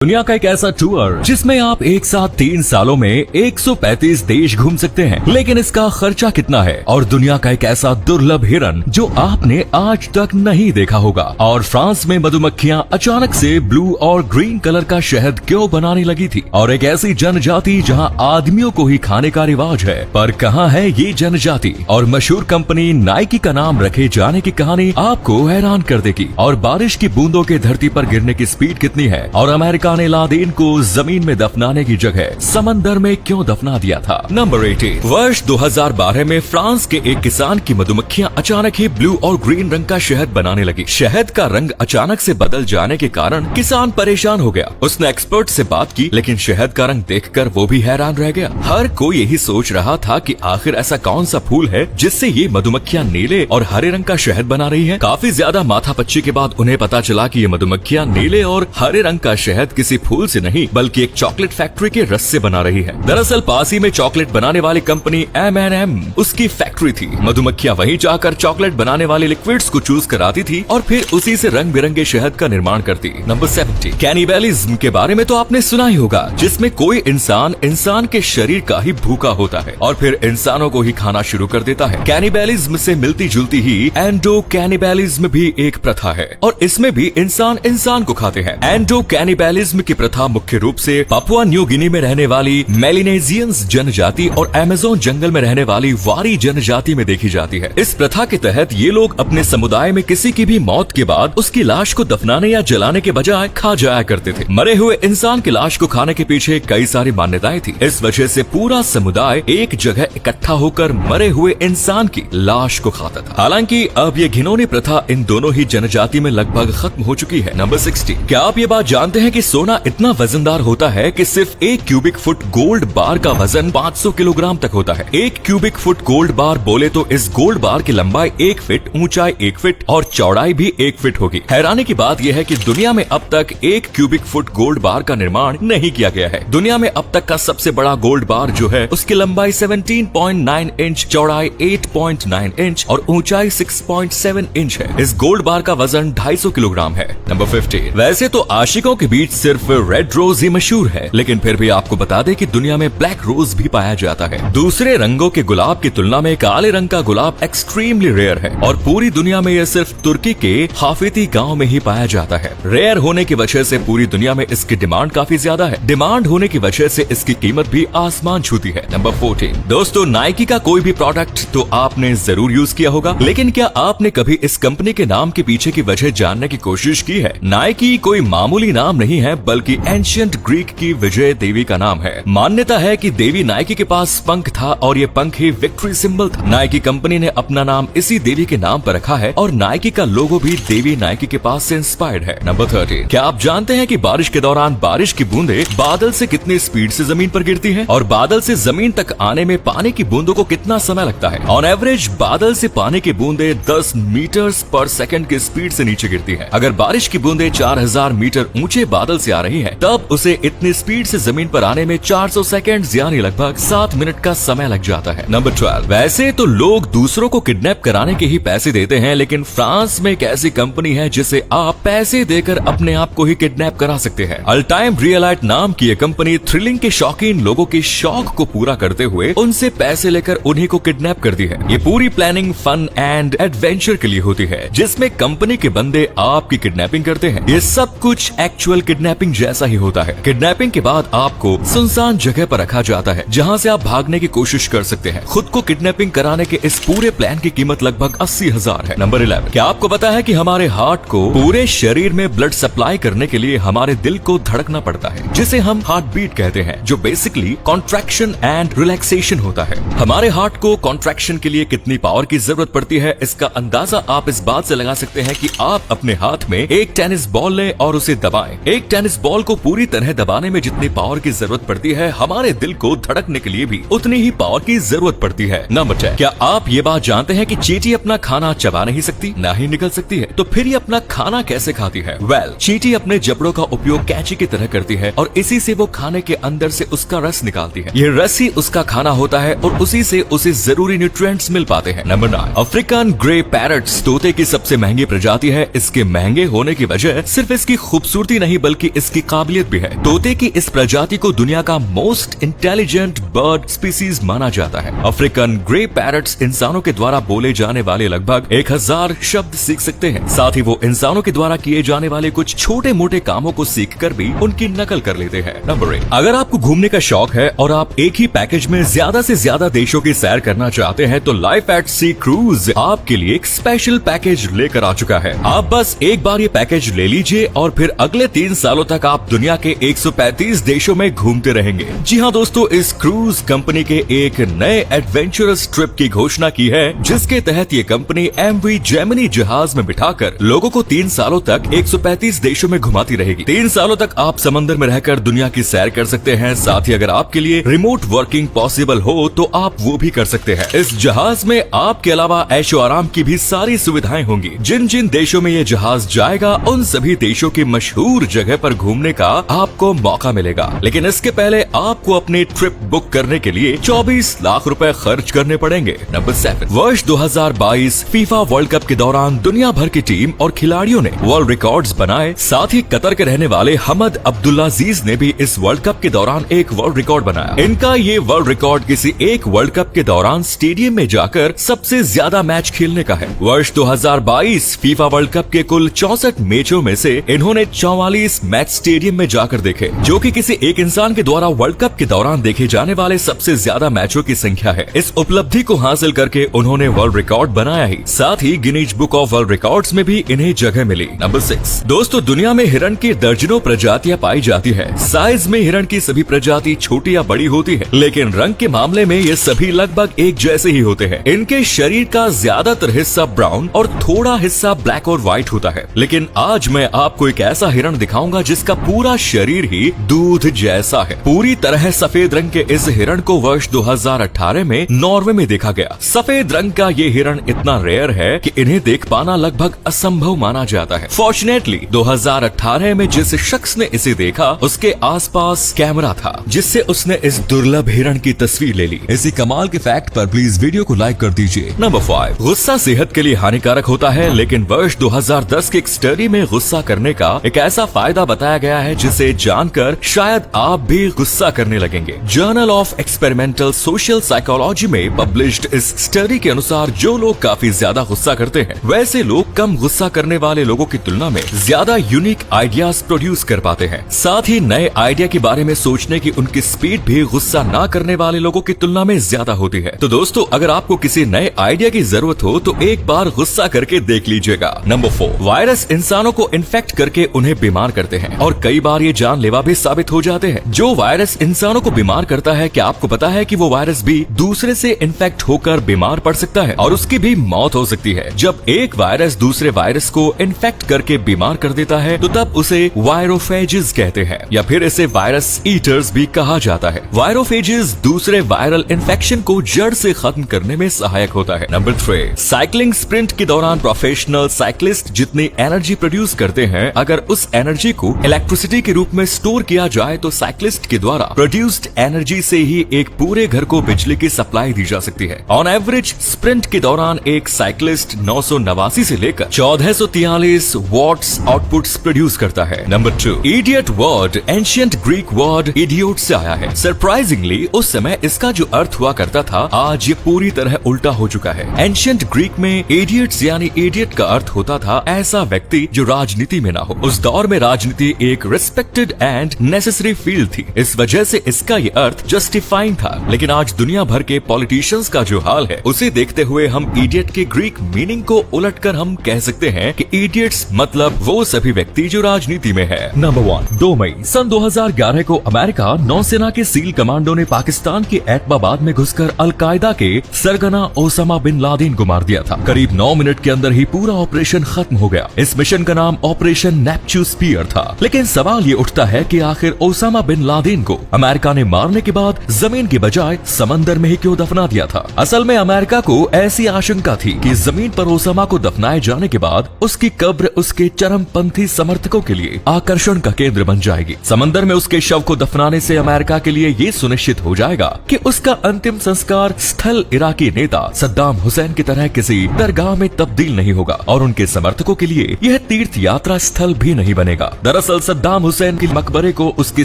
दुनिया का एक ऐसा टूर जिसमें आप एक साथ 3 सालों में 135 देश घूम सकते हैं, लेकिन इसका खर्चा कितना है? और दुनिया का एक ऐसा दुर्लभ हिरन जो आपने आज तक नहीं देखा होगा। और फ्रांस में मधुमक्खियां अचानक से ब्लू और ग्रीन कलर का शहद क्यों बनाने लगी थी? और एक ऐसी जनजाति जहां आदमियों को ही खाने का रिवाज है, पर कहां है ये जनजाति? और मशहूर कंपनी नाइकी का नाम रखे जाने की कहानी आपको हैरान कर देगी। और बारिश की बूंदों के धरती पर गिरने की स्पीड कितनी है? और अमेरिका ने लादेन को जमीन में दफनाने की जगह समंदर में क्यों दफना दिया था? नंबर 18। वर्ष 2012 में फ्रांस के एक किसान की मधुमक्खियां अचानक ही ब्लू और ग्रीन रंग का शहद बनाने लगी। शहद का रंग अचानक से बदल जाने के कारण किसान परेशान हो गया। उसने एक्सपर्ट से बात की, लेकिन शहद का रंग देखकर वो भी हैरान रह गया। हर कोई यही सोच रहा था कि आखिर ऐसा कौन सा फूल है जिससे ये मधुमक्खियां नीले और हरे रंग का शहद बना रही है। काफी ज्यादा माथापच्ची के बाद उन्हें पता चला कि ये मधुमक्खियां नीले और हरे रंग का शहद किसी फूल से नहीं बल्कि एक चॉकलेट फैक्ट्री के रस से बना रही है। दरअसल पास ही में चॉकलेट बनाने वाली कंपनी M&M उसकी फैक्ट्री थी। मधुमक्खियां वहीं जाकर चॉकलेट बनाने वाले लिक्विड्स को चूज कराती थी और फिर उसी से रंग बिरंगे शहद का निर्माण करती। नंबर 70। कैनिबलिज्म के बारे में तो आपने सुना ही होगा, जिसमें कोई इंसान के शरीर का ही भूखा होता है और फिर इंसानों को ही खाना शुरू कर देता है। कैनिबलिज्म से मिलती जुलती ही एंडो कैनिबलिज्म भी एक प्रथा है और इसमें भी इंसान को खाते हैं। एंडो कैनिबलिज्म की प्रथा मुख्य रूप से पापुआ न्यू गिनी में रहने वाली मेलिनेजियंस जनजाति और अमेज़न जंगल में रहने वाली वारी जनजाति में देखी जाती है। इस प्रथा के तहत ये लोग अपने समुदाय में किसी की भी मौत के बाद उसकी लाश को दफनाने या जलाने के बजाय खा जाया करते थे। मरे हुए इंसान की लाश को खाने के पीछे कई सारी मान्यताएं थी। इस वजह से पूरा समुदाय एक जगह इकट्ठा होकर मरे हुए इंसान की लाश को खाता था। हालांकि अब ये घिनौनी प्रथा इन दोनों ही जनजाति में लगभग खत्म हो चुकी है। नंबर 60। क्या आप ये बात जानते हैं कि सोना इतना वजनदार होता है कि सिर्फ 1 क्यूबिक फुट गोल्ड बार का वजन 500 किलोग्राम तक होता है। 1 क्यूबिक फुट गोल्ड बार बोले तो इस गोल्ड बार की लंबाई 1 फीट, ऊंचाई 1 फीट और चौड़ाई भी 1 फीट होगी। हैरानी की बात यह है कि दुनिया में अब तक 1 क्यूबिक फुट गोल्ड बार का निर्माण नहीं किया गया है। दुनिया में अब तक का सबसे बड़ा गोल्ड बार जो है उसकी लंबाई 17.9 इंच, चौड़ाई 8.9 इंच और ऊंचाई 6.7 इंच है। इस गोल्ड बार का वजन 250 किलोग्राम है। नंबर 50। वैसे तो आशिकों के बीच सिर्फ रेड रोज ही मशहूर है, लेकिन फिर भी आपको बता दें कि दुनिया में ब्लैक रोज भी पाया जाता है। दूसरे रंगों के गुलाब की तुलना में काले रंग का गुलाब एक्सट्रीमली रेयर है और पूरी दुनिया में यह सिर्फ तुर्की के हाफिती गांव में ही पाया जाता है। रेयर होने की वजह से पूरी दुनिया में इसकी डिमांड काफी ज्यादा है। डिमांड होने की वजह से इसकी कीमत भी आसमान छूती है। नंबर 14। दोस्तों, नाइकी का कोई भी प्रोडक्ट तो आपने जरूर यूज किया होगा, लेकिन क्या आपने कभी इस कंपनी के नाम के पीछे की वजह जानने की कोशिश की है? नाइकी कोई मामूली नाम नहीं है, बल्कि एंशिएंट ग्रीक की विजय देवी का नाम है। मान्यता है कि देवी नाइकी के पास पंख था और ये पंख ही विक्ट्री सिंबल था। नाइकी कंपनी ने अपना नाम इसी देवी के नाम पर रखा है और नाइकी का लोगो भी देवी नाइकी के पास से इंस्पायर्ड है। नंबर 13। क्या आप जानते हैं कि बारिश के दौरान बारिश की बूंदे बादल से कितनी स्पीड से जमीन पर गिरती हैं? और बादल से जमीन तक आने में पानी की बूंदों को कितना समय लगता है? ऑन एवरेज बादल से पानी की बूंदे 10 मीटर्स पर सेकंड की स्पीड से नीचे गिरती है। अगर बारिश की बूंदे 4000 मीटर ऊंचे बादल से आ रही है, तब उसे इतनी स्पीड से जमीन पर आने में 400 सेकंड यानी लगभग 7 मिनट का समय लग जाता है। नंबर 12। वैसे तो लोग दूसरों को किडनैप कराने के ही पैसे देते हैं, लेकिन फ्रांस में एक ऐसी कंपनी है जिसे आप पैसे देकर अपने आप को ही किडनैप करा सकते हैं। अल्टाइम रियलाइट नाम की यह कंपनी थ्रिलिंग के शौकीन लोगों के शौक को पूरा करते हुए उनसे पैसे लेकर उन्हीं को किडनैप करती है। ये पूरी प्लानिंग फन एंड एडवेंचर के लिए होती है, जिसमें कंपनी के बंदे आपकी किडनैपिंग करते हैं। ये सब कुछ एक्चुअल किडनैपिंग जैसा ही होता है। किडनैपिंग के बाद आपको सुनसान जगह पर रखा जाता है जहां से आप भागने की कोशिश कर सकते हैं। खुद को किडनैपिंग कराने के इस पूरे प्लान की कीमत लगभग 80,000 है। नंबर 11। क्या आपको पता है कि हमारे हार्ट को पूरे शरीर में ब्लड सप्लाई करने के लिए हमारे दिल को धड़कना पड़ता है, जिसे हम हार्ट बीट कहते हैं, जो बेसिकली कॉन्ट्रैक्शन एंड रिलैक्सेशन होता है। हमारे हार्ट को कॉन्ट्रैक्शन के लिए कितनी पावर की जरूरत पड़ती है, इसका अंदाजा आप इस बात से लगा सकते हैं कि आप अपने हाथ में एक टेनिस बॉल लें और उसे दबाएं। एक टेनिस बॉल को पूरी तरह दबाने में जितनी पावर की जरूरत पड़ती है, हमारे दिल को धड़कने के लिए भी उतनी ही पावर की जरूरत पड़ती है। नंबर 10। क्या आप ये बात जानते हैं कि चींटी अपना खाना चबा नहीं सकती, ना ही निगल सकती है? तो फिर ये अपना खाना कैसे खाती है? चींटी अपने जबड़ों का उपयोग कैंची की तरह करती है और इसी से वो खाने के अंदर से उसका रस निकालती है। ये रस ही उसका खाना होता है और उसी से उसे जरूरी न्यूट्रिएंट्स मिल पाते हैं। नंबर 9। अफ्रीकन ग्रे पैरट्स तोते की सबसे महंगी प्रजाति है। इसके महंगे होने की वजह सिर्फ इसकी खूबसूरती नहीं बल्कि इसकी काबिलियत भी है। तोते की इस प्रजाति को दुनिया का मोस्ट इंटेलिजेंट बर्ड स्पीसीज माना जाता है। अफ्रीकन ग्रे पैरट्स इंसानों के द्वारा बोले जाने वाले लगभग 1000 शब्द सीख सकते हैं। साथ ही वो इंसानों के द्वारा किए जाने वाले कुछ छोटे मोटे कामों को सीख कर भी उनकी नकल कर लेते हैं। नंबर 8, अगर आपको घूमने का शौक है और आप एक ही पैकेज में ज्यादा से ज्यादा देशों की सैर करना चाहते हैं तो लाइफ एट सी क्रूज आपके लिए एक स्पेशल पैकेज लेकर आ चुका है। आप बस एक बार ये पैकेज ले लीजिए और फिर अगले 3 सालों तक आप दुनिया के 135 देशों में घूमते रहेंगे। जी हाँ दोस्तों, इस क्रूज कंपनी के एक नए एडवेंचरस ट्रिप की घोषणा की है, जिसके तहत ये कंपनी MV जेमिनी जहाज में बिठाकर लोगों को 3 सालों तक 135 देशों में घुमाती रहेगी। 3 सालों तक आप समंदर में रहकर दुनिया की सैर कर सकते हैं। साथ ही अगर आपके लिए रिमोट वर्किंग पॉसिबल हो तो आप वो भी कर सकते हैं। इस जहाज में आपके अलावा ऐशो आराम की भी सारी सुविधाएं होंगी। जिन जिन देशों में ये जहाज जाएगा उन सभी देशों की मशहूर जगह पर घूमने का आपको मौका मिलेगा। लेकिन इसके पहले आपको अपनी ट्रिप बुक करने के लिए 24 लाख रुपए खर्च करने पड़ेंगे। नंबर 7, वर्ष 2022 फीफा वर्ल्ड कप के दौरान दुनिया भर की टीम और खिलाड़ियों ने वर्ल्ड रिकॉर्ड्स बनाए। साथ ही कतर के रहने वाले हमद अब्दुल्लाजीज ने भी इस वर्ल्ड कप के दौरान एक वर्ल्ड रिकॉर्ड बनाया। इनका ये वर्ल्ड रिकॉर्ड किसी एक वर्ल्ड कप के दौरान स्टेडियम में जाकर सबसे ज्यादा मैच खेलने का है। वर्ष 2022 फीफा वर्ल्ड कप के कुल 64 मैचों में से इन्होंने 44 मैच स्टेडियम में जाकर देखे, जो कि किसी एक इंसान के द्वारा वर्ल्ड कप के दौरान देखे जाने वाले सबसे ज्यादा मैचों की संख्या है। इस उपलब्धि को हासिल करके उन्होंने वर्ल्ड रिकॉर्ड बनाया ही, साथ ही Guinness Book of World Records में भी इन्हें जगह मिली। नंबर 6, दोस्तों दुनिया में हिरण की दर्जनों प्रजातियां पाई जाती है। साइज में हिरण की सभी प्रजाति छोटी या बड़ी होती है, लेकिन रंग के मामले में ये सभी लगभग एक जैसे ही होते हैं। इनके शरीर का ज्यादातर हिस्सा ब्राउन और थोड़ा हिस्सा ब्लैक और व्हाइट होता है। लेकिन आज मैं आपको एक ऐसा हिरण दिखाऊंगा जिसका पूरा शरीर ही दूध जैसा है। पूरी तरह सफेद रंग के इस हिरण को वर्ष 2018 में नॉर्वे में देखा गया। सफेद रंग का ये हिरण इतना रेयर है कि इन्हें देख पाना लगभग असंभव माना जाता है। फॉर्चुनेटली 2018 में जिस शख्स ने इसे देखा उसके आसपास कैमरा था, जिससे उसने इस दुर्लभ हिरण की तस्वीर ले ली। इसी कमाल के फैक्ट पर प्लीज वीडियो को लाइक कर दीजिए। नंबर 5, गुस्सा सेहत के लिए हानिकारक होता है, लेकिन वर्ष 2010 के एक स्टडी में गुस्सा करने का एक ऐसा फायदा बताया गया है जिसे जानकर शायद आप भी गुस्सा करने लगेंगे। Journal of experimental social psychology में पब्लिश्ड इस स्टडी के अनुसार जो लोग काफी ज्यादा गुस्सा करते हैं, वैसे लोग कम गुस्सा करने वाले लोगों की तुलना में ज्यादा यूनिक आइडियाज प्रोड्यूस कर पाते हैं। साथ ही नए आइडिया के बारे में सोचने की उनकी स्पीड भी गुस्सा ना करने वाले लोगों की तुलना में ज्यादा होती है। तो दोस्तों, अगर आपको किसी नए आइडिया की जरूरत हो तो एक बार गुस्सा करके देख लीजिएगा। नंबर 4, वायरस इंसानों को इन्फेक्ट करके उन्हें बीमार करते हैं और कई बार ये जानलेवा भी साबित हो जाते हैं। जो वायरस इंसानों को बीमार करता है, क्या आपको पता है कि वो वायरस भी दूसरे से इन्फेक्ट होकर बीमार पड़ सकता है और उसकी भी मौत हो सकती है। जब एक वायरस दूसरे वायरस को इन्फेक्ट करके बीमार कर देता है तो तब उसे वायरोफेजेस कहते हैं, या फिर इसे वायरस ईटर्स भी कहा जाता है। वायरोफेजेस दूसरे वायरल इन्फेक्शन को जड़ से खत्म करने में सहायक होता है। नंबर 3, साइकिलिंग स्प्रिंट के दौरान प्रोफेशनल साइकिलिस्ट जितनी एनर्जी प्रोड्यूस करते हैं, अगर उस एनर्जी को इलेक्ट्रिसिटी के रूप में स्टोर किया जाए तो साइकिलिस्ट के द्वारा प्रोड्यूस्ड एनर्जी से ही एक पूरे घर को बिजली की सप्लाई दी जा सकती है। ऑन एवरेज स्प्रिंट के दौरान एक साइकिलिस्ट 989 से लेकर 1443 वॉट्स आउटपुट्स प्रोड्यूस करता है। Number 2, idiot word ancient Greek word idiot से आया है। सरप्राइजिंगली उस समय इसका जो अर्थ हुआ करता था, आज ये पूरी तरह उल्टा हो चुका है। एंशिएंट ग्रीक में इडियट्स यानी इडियट का अर्थ होता था ऐसा व्यक्ति जो राजनीति में ना हो। उस दौर में राजनीति एक रिस्पेक्टेड एंड नेसेसरी फील्ड थी, इस वजह से इसका ये अर्थ जस्टिफाइंग था। लेकिन आज दुनिया भर के पॉलिटिशियंस का जो हाल है, उसे देखते हुए हम इडियट के ग्रीक मीनिंग को उलटकर हम कह सकते हैं कि इडियट्स मतलब वो सभी व्यक्ति जो राजनीति में है। नंबर 1, 2 मई सन 2011 को अमेरिका नौसेना के सील कमांडो ने पाकिस्तान के एतमाबाद में घुसकर अलकायदा के सरगना ओसामा बिन लादेन को मार दिया था। करीब 9 मिनट के अंदर ही पूरा ऑपरेशन खत्म हो गया। इस मिशन का नाम ऑपरेशन नेपच्यून स्पीयर था। लेकिन सवाल ये उठता है कि आखिर ओसामा बिन लादेन को अमेरिका ने मारने के बाद जमीन के बजाय समंदर में ही क्यों दफना दिया था? असल में अमेरिका को ऐसी आशंका थी कि जमीन पर ओसामा को दफनाए जाने के बाद उसकी कब्र उसके चरमपंथी समर्थकों के लिए आकर्षण का केंद्र बन जाएगी। समंदर में उसके शव को दफनाने से अमेरिका के लिए ये सुनिश्चित हो जाएगा कि उसका अंतिम संस्कार स्थल इराकी नेता सद्दाम हुसैन की तरह किसी दरगाह में तब्दील नहीं होगा और उनके समर्थकों के लिए यह तीर्थ यात्रा स्थल भी नहीं बनेगा। दरअसल दरअसल सद्दाम हुसैन के मकबरे को उसके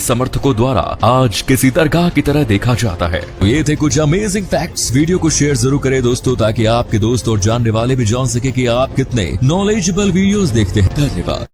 समर्थकों द्वारा आज किसी दरगाह की तरह देखा जाता है। तो ये थे कुछ अमेजिंग फैक्ट्स। वीडियो को शेयर जरूर करें दोस्तों, ताकि आपके दोस्त और जानने वाले भी जान सके कि आप कितने नॉलेजेबल वीडियोस देखते हैं। धन्यवाद।